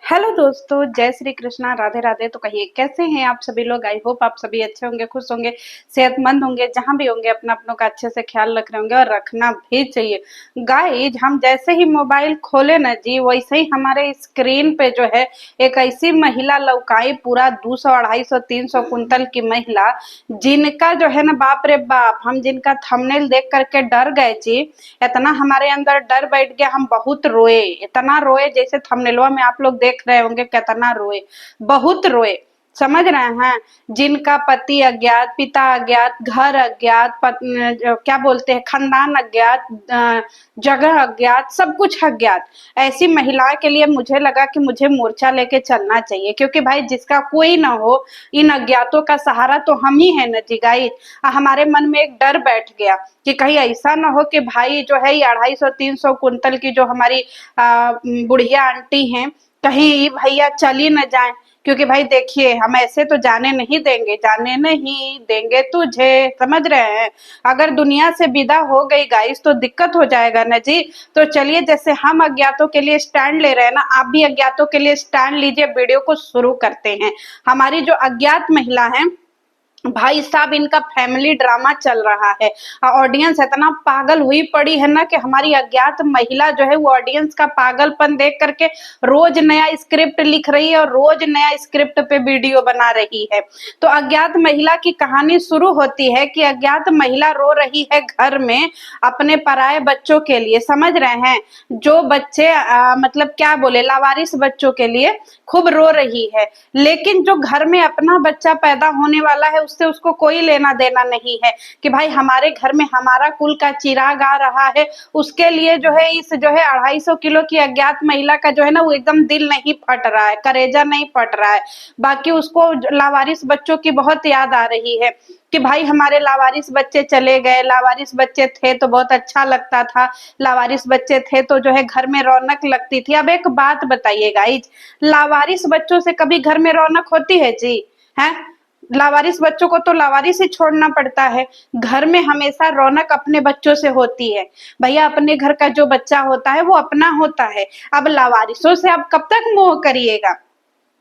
Hello दोस्तों, जय श्री कृष्णा, राधे राधे। तो कहिए कैसे हैं आप सभी लोग। आई होप आप सभी अच्छे होंगे, खुश होंगे, सेहतमंद होंगे। जहां भी होंगे अपना अपनों का अच्छे से ख्याल रख रहे होंगे और रखना भी चाहिए। गाइज, हम जैसे ही मोबाइल खोले ना जी, वैसे ही हमारे स्क्रीन पे जो है एक ऐसी महिला लौकाई, पूरा 200 250 300 कुंतल की महिला, जिनका जो है ना बाप रे बाप, हम जिनका थंबनेल देख करके डर गए जी। इतना हमारे अंदर डर बैठ गया, हम बहुत रोए, इतना रोए जैसे थंबनेलवा में आप लोग देख रहे होंगे कितना रोए, बहुत रोए। समझ रहे हैं। जिनका पति अज्ञात, पिता अज्ञात, घर अज्ञात, क्या बोलते हैं, खानदान अज्ञात, जगह अज्ञात, सब कुछ अज्ञात। ऐसी महिला के लिए मुझे लगा कि मुझे मोर्चा लेके चलना चाहिए, क्योंकि भाई जिसका कोई ना हो, इन अज्ञातों का सहारा तो हम ही है न जी गाइस। हमारे मन में एक डर बैठ गया कि कहीं ऐसा ना हो कि भाई जो है ये 250 300 कुंतल की जो हमारी बुढ़िया आंटी हैं, कहीं भैया चली न जाए। क्योंकि भाई देखिए, हम ऐसे तो जाने नहीं देंगे, जाने नहीं देंगे तुझे। समझ रहे हैं। अगर दुनिया से विदा हो गई गाइस तो दिक्कत हो जाएगा ना जी। तो चलिए, जैसे हम अज्ञातों के लिए स्टैंड ले रहे हैं ना, आप भी अज्ञातों के लिए स्टैंड लीजिए। वीडियो को शुरू करते हैं। हमारी जो अज्ञात महिला है, भाई साहब, इनका फैमिली ड्रामा चल रहा है। ऑडियंस इतना पागल हुई पड़ी है ना कि हमारी अज्ञात महिला जो है वो ऑडियंस का पागलपन देख करके रोज नया स्क्रिप्ट लिख रही है और रोज नया स्क्रिप्ट पे वीडियो बना रही है। तो अज्ञात महिला की कहानी शुरू होती है कि अज्ञात महिला रो रही है घर में अपने पराये बच्चों के लिए। समझ रहे हैं। जो बच्चे मतलब क्या बोले, लावारिस बच्चों के लिए खूब रो रही है। लेकिन जो घर में अपना बच्चा पैदा होने वाला है उससे उसको कोई लेना देना नहीं है कि भाई हमारे घर में हमारा कुल का चिराग आ रहा है। उसके लिए जो है इस जो है 250 किलो की अज्ञात महिला का जो है ना वो एकदम दिल नहीं फट रहा है, करेजा नहीं फट रहा है। बाकी उसको लावारिस बच्चों की बहुत याद आ रही है कि भाई हमारे लावारिस बच्चे चले गए, लावारिस बच्चे थे तो बहुत अच्छा लगता था, लावारिस बच्चे थे तो जो है घर में रौनक लगती थी। अब एक बात बताइए गाइज, लावारिस बच्चों से कभी घर में रौनक होती है जी? हैं? लावारिस बच्चों को तो लावारिस ही छोड़ना पड़ता है। घर में हमेशा रौनक अपने बच्चों से होती है। भैया, अपने घर का जो बच्चा होता है वो अपना होता है। अब लावारिसों से आप कब तक मोह करिएगा?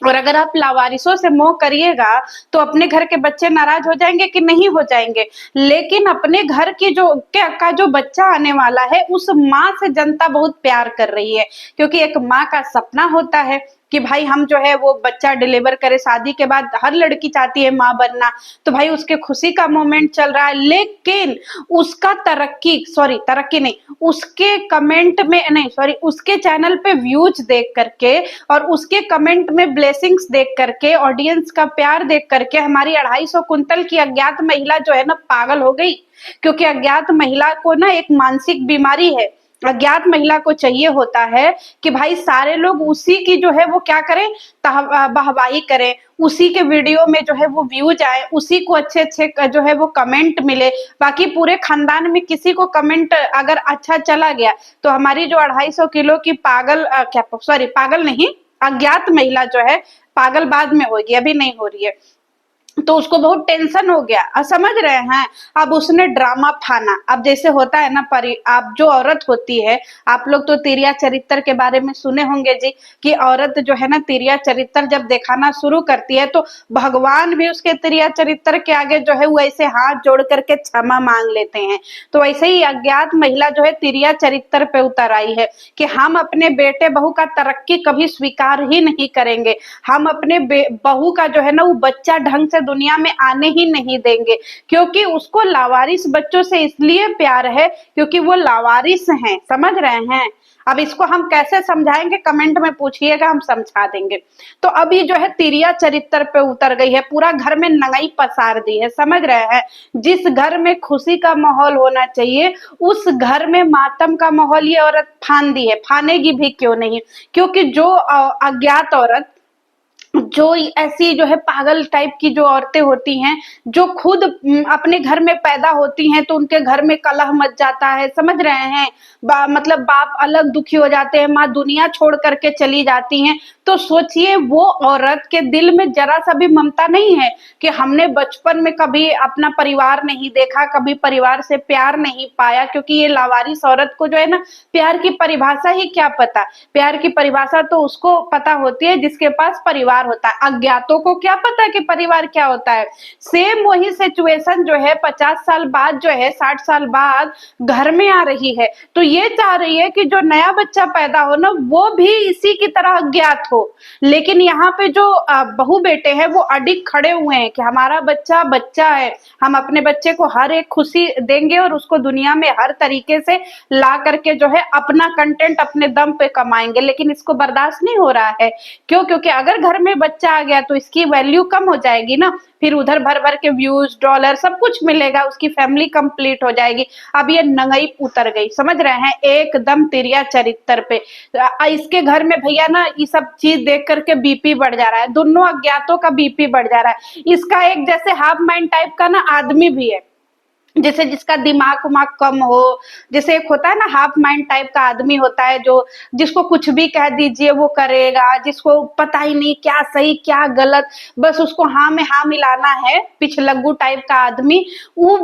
और अगर आप लावारिसों से मोह करिएगा तो अपने घर के बच्चे नाराज हो जाएंगे कि नहीं हो जाएंगे? लेकिन अपने घर की जो का जो बच्चा आने वाला है, उस माँ से जनता बहुत प्यार कर रही है। क्योंकि एक माँ का सपना होता है कि भाई हम जो है वो बच्चा डिलीवर करे। शादी के बाद हर लड़की चाहती है माँ बनना। तो भाई उसके खुशी का मोमेंट चल रहा है। लेकिन उसका तरक्की नहीं, उसके कमेंट में नहीं, सॉरी, उसके चैनल पे व्यूज देख करके और उसके कमेंट में ब्लेसिंग्स देख करके, ऑडियंस का प्यार देख करके हमारी 250 कुंतल की अज्ञात महिला जो है ना पागल हो गई। क्योंकि अज्ञात महिला को ना एक मानसिक बीमारी है। अज्ञात महिला को चाहिए होता है कि भाई सारे लोग उसी की जो है वो क्या करें, वाहवाही करें, उसी के वीडियो में जो है वो व्यूज आए, उसी को अच्छे अच्छे जो है वो कमेंट मिले। बाकी पूरे खानदान में किसी को कमेंट अगर अच्छा चला गया तो हमारी जो 250 किलो की पागल क्या सॉरी पागल नहीं, अज्ञात महिला जो है, पागल बाद में होगी, अभी नहीं हो रही है। तो उसको बहुत टेंशन हो गया। समझ रहे हैं। अब उसने ड्रामा फाना। अब जैसे होता है ना, आप जो औरत होती है, आप लोग तो तिरिया चरित्र के बारे में सुने होंगे जी, कि औरत जो है ना तिरिया चरित्र जब दिखाना शुरू करती है तो भगवान भी उसके तिरिया चरित्र के आगे जो है वो ऐसे हाथ जोड़ करके क्षमा मांग लेते हैं। तो ऐसे ही अज्ञात महिला जो है तिरिया चरित्र पे उतर आई है कि हम अपने बेटे बहू का तरक्की कभी स्वीकार ही नहीं करेंगे। हम अपने बहू का जो है ना वो बच्चा ढंग से दुनिया में आने ही नहीं देंगे। क्योंकि उसको लावारिस बच्चों से इसलिए प्यार है क्योंकि वो लावारिस हैं। समझ रहे हैं। अब इसको हम कैसे समझाएंगे, कमेंट में पूछिएगा, हम समझा देंगे। तो अभी जो है तिरिया चरित्र पे उतर गई है, पूरा घर में नंगाई पसार दी है। समझ रहे हैं। जिस घर में खुशी का माहौल होना चाहिए उस घर में मातम का माहौल ये औरत फान दी है। फानेगी भी क्यों नहीं? क्योंकि जो अज्ञात औरत, जो ऐसी जो है पागल टाइप की जो औरतें होती हैं, जो खुद अपने घर में पैदा होती हैं तो उनके घर में कलह मच जाता है। समझ रहे हैं। मतलब बाप अलग दुखी हो जाते हैं, माँ दुनिया छोड़ करके चली जाती हैं। तो सोचिए वो औरत के दिल में जरा सा भी ममता नहीं है कि हमने बचपन में कभी अपना परिवार नहीं देखा, कभी परिवार से प्यार नहीं पाया, क्योंकि ये लावारिस औरत को जो है ना प्यार की परिभाषा ही क्या पता। प्यार की परिभाषा तो उसको पता होती है जिसके पास परिवार होता है, अज्ञातों को क्या पता कि परिवार क्या होता है। सेम वही सिचुएशन जो है 50 साल बाद जो है 60 साल बाद घर में आ रही है। तो ये चाह रही है कि जो नया बच्चा पैदा हो ना वो भी इसी की तरह अज्ञात हो। लेकिन यहाँ पे जो बहू बेटे हैं वो अडिग खड़े हुए हैं कि हमारा बच्चा बच्चा है, हम अपने बच्चे को हर एक खुशी देंगे और उसको दुनिया में हर तरीके से ला करके जो है अपना कंटेंट अपने दम पे कमाएंगे। लेकिन इसको बर्दाश्त नहीं हो रहा है। क्यों? क्योंकि अगर घर में बच्चा आ गया तो इसकी वैल्यू कम हो जाएगी ना, फिर उधर भर भर के व्यूज डॉलर सब कुछ मिलेगा, उसकी फैमिली कंप्लीट हो जाएगी। अब ये नंगई उतर गई, समझ रहे हैं, एकदम तिरिया चरित्र पे। इसके घर में भैया ना ये सब चीज देख करके बीपी बढ़ जा रहा है, दोनों अज्ञातों का बीपी बढ़ जा रहा है। इसका एक जैसे हाफ माइंड टाइप का ना आदमी भी है, जैसे जिसका दिमाग उमाग कम हो, जैसे एक होता है ना हाफ माइंड टाइप का आदमी होता है जो जिसको कुछ भी कह दीजिए वो करेगा, जिसको पता ही नहीं क्या सही क्या गलत, बस उसको हाँ में हाँ मिलाना है, पिछलग्गू टाइप का आदमी। वो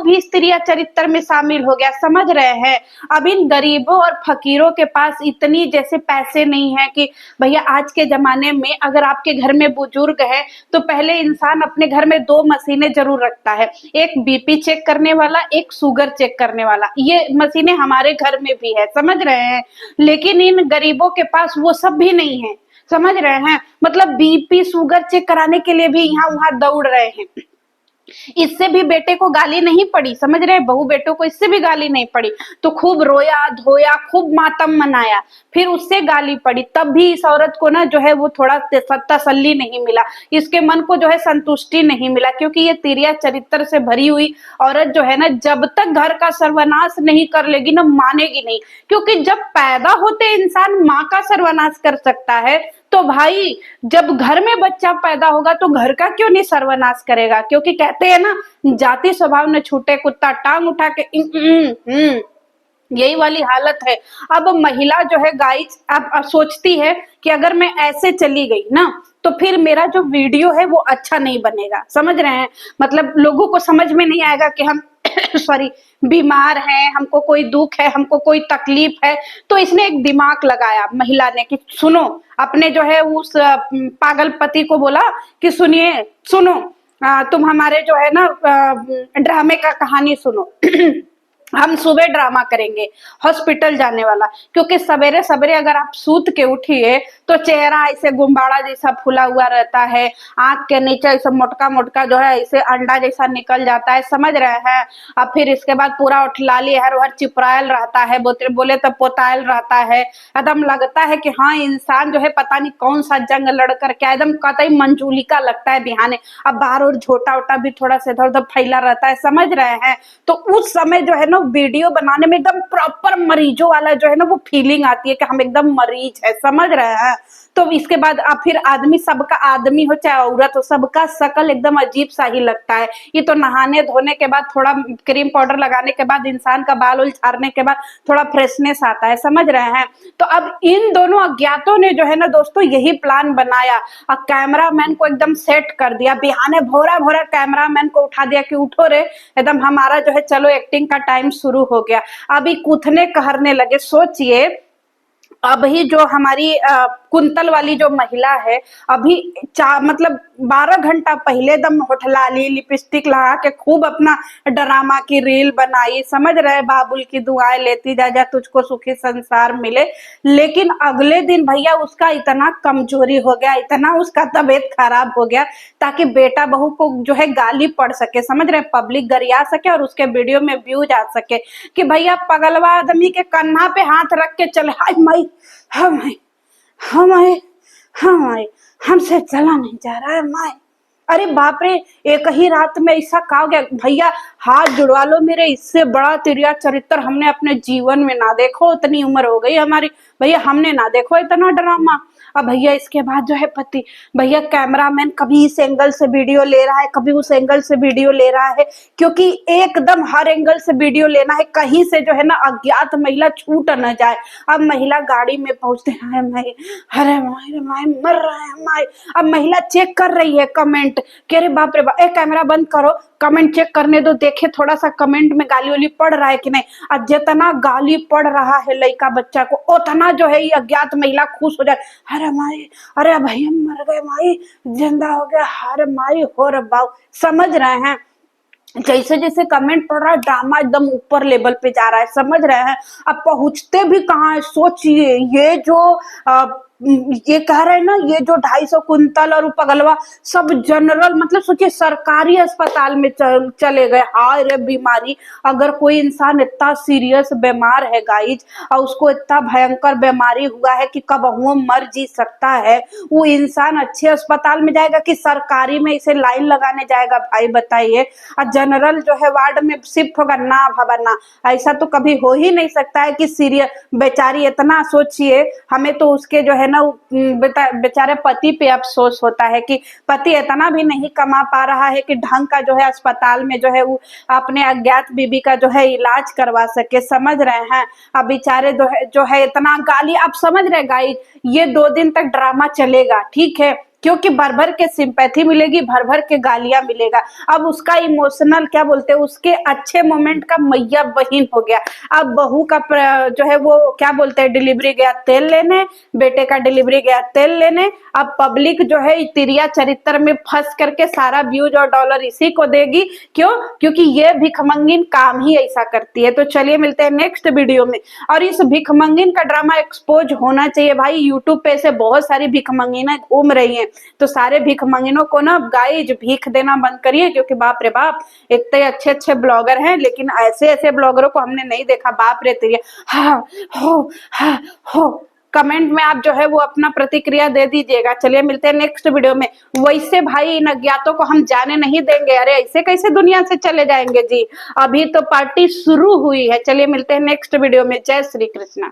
भी स्त्रीय चरित्र में शामिल हो गया, समझ रहे हैं। अब इन गरीबों और फकीरों के पास इतनी जैसे पैसे नहीं है कि भैया आज के जमाने में अगर आपके घर में बुजुर्ग है तो पहले इंसान अपने घर में 2 मशीनें जरूर रखता है, एक बीपी चेक करने वाला, एक शुगर चेक करने वाला। ये मशीनें हमारे घर में भी है, समझ रहे हैं। लेकिन इन गरीबों के पास वो सब भी नहीं है, समझ रहे हैं। मतलब बीपी शुगर चेक कराने के लिए भी यहाँ वहां दौड़ रहे हैं। इससे भी बेटे को गाली नहीं पड़ी, समझ रहे हैं, बहू बेटों को इससे भी गाली नहीं पड़ी, तो खूब रोया धोया, खूब मातम मनाया, फिर उससे गाली पड़ी, तब भी इस औरत को ना जो है वो थोड़ा तसल्ली नहीं मिला, इसके मन को जो है संतुष्टि नहीं मिला। क्योंकि ये तिरिया चरित्र से भरी हुई औरत जो है ना जब तक घर का सर्वनाश नहीं कर लेगी ना मानेगी नहीं। क्योंकि जब पैदा होते इंसान माँ का सर्वनाश कर सकता है तो भाई जब घर में बच्चा पैदा होगा तो घर का क्यों नहीं सर्वनाश करेगा। क्योंकि कहते हैं ना जाति स्वभाव न छूटे कुत्ता टांग उठा के यही वाली हालत है। अब महिला जो है गाइस अब सोचती है कि अगर मैं ऐसे चली गई ना तो फिर मेरा जो वीडियो है वो अच्छा नहीं बनेगा, समझ रहे हैं। मतलब लोगों को समझ में नहीं आएगा कि हम सॉरी बीमार हैं, हमको कोई दुख है, हमको कोई तकलीफ है। तो इसने एक दिमाग लगाया महिला ने कि सुनो, अपने जो है उस पागल पति को बोला कि सुनिए सुनो, तुम हमारे जो है ना ड्रामे का कहानी सुनो हम सुबह ड्रामा करेंगे हॉस्पिटल जाने वाला। क्योंकि सवेरे सवेरे अगर आप सूत के उठिए तो चेहरा ऐसे गुब्बारा जैसा फूला हुआ रहता है, आंख के नीचे ऐसे मोटका मोटका जो है ऐसे अंडा जैसा निकल जाता है, समझ रहे हैं। अब फिर इसके बाद पूरा उठलाली हर हर चिपरायल रहता है, बोले तो पोतायल रहता है, एकदम लगता है कि हाँ इंसान जो है पता नहीं कौन सा जंग लड़ कर के एकदम कतई मंजूलिका लगता है बिहाने। अब बाहर और झोटा उटा भी थोड़ा सा इधर उधर फैला रहता है, समझ रहे हैं। तो उस समय जो है ना वीडियो बनाने में एकदम प्रॉपर मरीजों वाला जो है ना वो फीलिंग आती है कि हम एकदम मरीज है, समझ रहे हैं। तो इसके बाद अब फिर आदमी, सबका आदमी हो चाहे औरत हो, सबका शकल एकदम अजीब सा ही लगता है। ये तो नहाने धोने के बाद थोड़ा क्रीम पाउडर लगाने के बाद इंसान का बाल उल झाड़ने के बाद थोड़ा फ्रेशनेस आता है, समझ रहे हैं। तो अब इन दोनों अज्ञातों ने जो है ना दोस्तों यही प्लान बनाया और कैमरामैन को एकदम सेट कर दिया, बिहाने भोरा भोरा कैमरामैन को उठा दिया कि उठो रे, एकदम हमारा जो है चलो एक्टिंग का टाइम शुरू हो गया। अभी कूथने कहरने लगे। सोचिए अभी जो हमारी कुंतल वाली जो महिला है अभी मतलब 12 घंटा पहले दम होठलाली लिपस्टिक लगा के खूब अपना ड्रामा की रील बनाई, समझ रहे, बाबुल की दुआएं लेती जा जा तुझको सुखी संसार मिले। लेकिन अगले दिन भैया उसका इतना कमजोरी हो गया, इतना उसका तबीयत खराब हो गया ताकि बेटा बहू को जो है गाली पड़ सके, समझ रहे, पब्लिक गरिया सके और उसके वीडियो में व्यूज आ सके कि भैया पगलवा आदमी के कन्हा पे हाथ रख के चले, हाय माई हम हमसे चला नहीं जा रहा है माए, अरे बाप रे, एक ही रात में ऐसा कहा हो गया भैया। हाथ जुड़वा लो मेरे, इससे बड़ा तिरिया चरित्र हमने अपने जीवन में ना देखो। इतनी उम्र हो गई हमारी भैया, हमने ना देखो इतना ड्रामा। अब भैया इसके बाद जो है पति, भैया कैमरामैन कभी इस एंगल से वीडियो ले रहा है, कभी उस एंगल से वीडियो ले रहा है, क्योंकि एकदम हर एंगल से वीडियो लेना है, कहीं से जो है ना अज्ञात महिला छूट न जाए। अब महिला गाड़ी में पहुंचते हैं, माई, अरे माई, माई मर रहा है माई। अब महिला चेक कर रही है कमेंट, कह रहे बाप रे बाप, ए कैमरा बंद करो, कमेंट चेक करने दो, देखे थोड़ा सा कमेंट में गाली वाली पड़ रहा है कि नहीं। और जितना गाली पड़ रहा है लड़का बच्चा को, उतना जो है ये अज्ञात महिला खुश हो जाए। अरे माई, अरे भैया मर गए माई, जिंदा हो गया, अरे माई हो रे बाऊ। समझ रहे हैं, जैसे जैसे कमेंट पड़ रहा है ड्रामा एकदम ऊपर लेवल पे जा रहा है, समझ रहे हैं। अब पहुंचते भी कहाँ है सोचिए। ये जो ये कह रहे हैं ना, ये जो 250 कुंतल और पगलवा सब जनरल, मतलब सोचिए सरकारी अस्पताल में चले गए। हाय रे बीमारी, अगर कोई इंसान इतना सीरियस बीमार है गाइज, और उसको इतना भयंकर बीमारी हुआ है कि कब वो मर जी सकता है, वो इंसान अच्छे अस्पताल में जाएगा कि सरकारी में इसे लाइन लगाने जाएगा? भाई बताइए। और जनरल जो है वार्ड में शिफ्ट होगा ना बाबा ना, ऐसा तो कभी हो ही नहीं सकता है कि सीरियस बेचारी। इतना सोचिए, हमें तो उसके जो है ना बेचारे पति पे अफसोस होता है कि पति इतना भी नहीं कमा पा रहा है कि ढंग का जो है अस्पताल में जो है वो अपने अज्ञात बीबी का जो है इलाज करवा सके। समझ रहे हैं। अब बेचारे जो है इतना गाली, आप समझ रहे गाइस, ये 2 दिन तक ड्रामा चलेगा, ठीक है, क्योंकि भर भर के सिंपैथी मिलेगी, भर भर के गालियां मिलेगा। अब उसका इमोशनल क्या बोलते हैं, उसके अच्छे मोमेंट का मैया बहिन हो गया। अब बहू का जो है वो क्या बोलते हैं, डिलीवरी गया तेल लेने, बेटे का डिलीवरी गया तेल लेने। अब पब्लिक जो है तिरिया चरित्र में फंस करके सारा व्यूज और डॉलर इसी को देगी। क्यों? क्योंकि ये भिखमंगिन काम ही ऐसा करती है। तो चलिए मिलते हैं नेक्स्ट वीडियो में। और इस भिखमंगिन का ड्रामा एक्सपोज होना चाहिए भाई। यूट्यूब पे से बहुत सारी भिखमंगिनें घूम रही हैं, तो सारे भिखमंगिनों को ना गाइज भीख देना बंद करिए, क्योंकि बाप रे बाप, इतने अच्छे अच्छे ब्लॉगर हैं, लेकिन ऐसे ऐसे ब्लॉगरों को हमने नहीं देखा। बाप रे तेरिया, हाँ हो। कमेंट में आप जो है वो अपना प्रतिक्रिया दे दीजिएगा। चलिए मिलते हैं नेक्स्ट वीडियो में। वैसे भाई इन अज्ञातों को हम जाने नहीं देंगे। अरे ऐसे कैसे दुनिया से चले जाएंगे जी, अभी तो पार्टी शुरू हुई है। चलिए मिलते हैं नेक्स्ट वीडियो में। जय श्री कृष्णा।